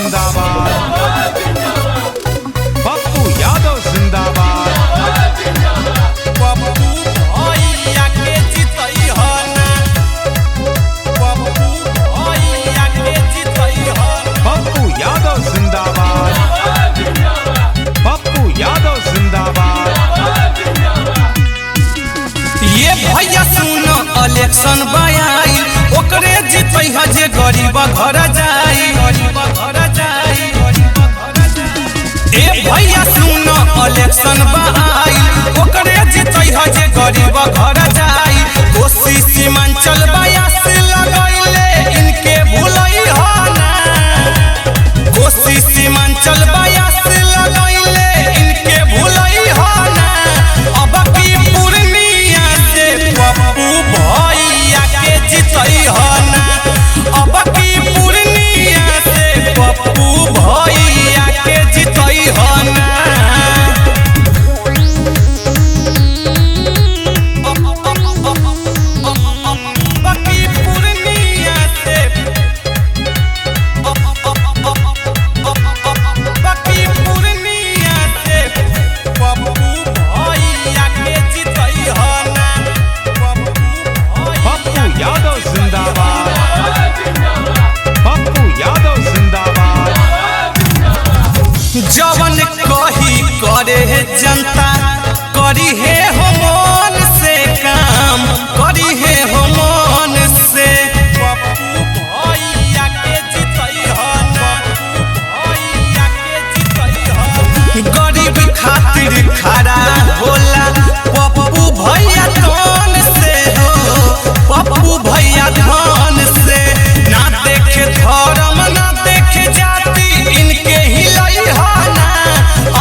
जिंदाबाद, पप्पू यादव जिंदाबाद, पप्पू भैया के जितई हो ना, पप्पू भैया के जितई हो ना। पप्पू यादव जिंदाबाद, पप्पू यादव जिंदाबाद। ये भैया सुनो इलेक्शन बयाई, ओकरे जितई है जे गरीब घर जाई, गरीब घर जाई। ए भैया सुनो इलेक्शन बयाई, ओकरे जितई है जे गरीब घर जाई। कोशिश सीमांचल बयास लगैले इनके भूलई हो ना, कोशिश सीमांचल बयास लगैले इनके भूलई हो ना। अब की पूर्णिया से पप्पू भैया के जितई हो ना, अब की पूर्णिया से पप्पू भैया के जितई हो ना। बाकी पूर्णिया से बाकी पूर्णिया से पप्पू भैया के जितई हो ना, पप्पू यादव जिंदाबाद, पप्पू यादव जिंदाबाद। जवन कही करे है जनता, करी है हो मन से काम, करी है हो मन से। पप्पू भैया के जितई हो ना, भैया के जितई हो ना। गरीब खातिर खड़ा होला पप्पू भैया धन से हो, पप्पू भैया धन से। ना देखे धर्म ना देखे जाति, इनके हिलई हो ना।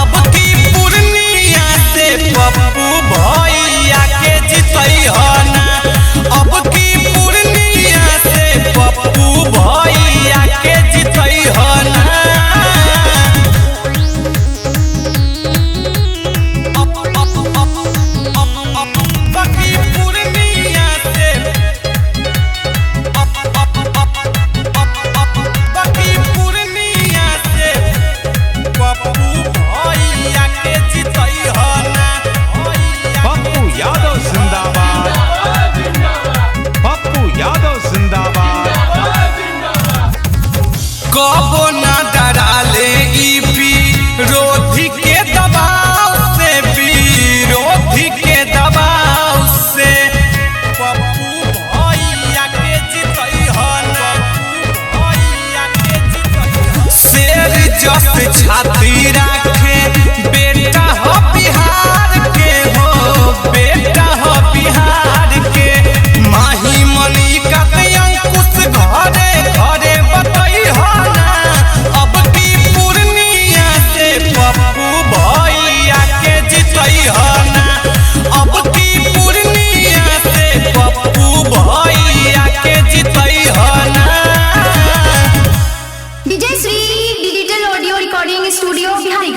अब की पूर्णिया से पप्पू भैया के जितई हो ना, अब की पूर्णिया से पप्पू भैया के जितई हो ना। बाकी पूर्णिया से बाकी पूर्णिया से पप्पू भैया के जितई हो ना। पप्पू यादव जिंदाबाद, पप्पू यादव जिंदाबाद। कबो ना डराले ई विरोधी के दबाव से, विरोधी के दबाव से। पप्पू भैया के जितई हो ना, भैया के जितई हो। शेर जस छाती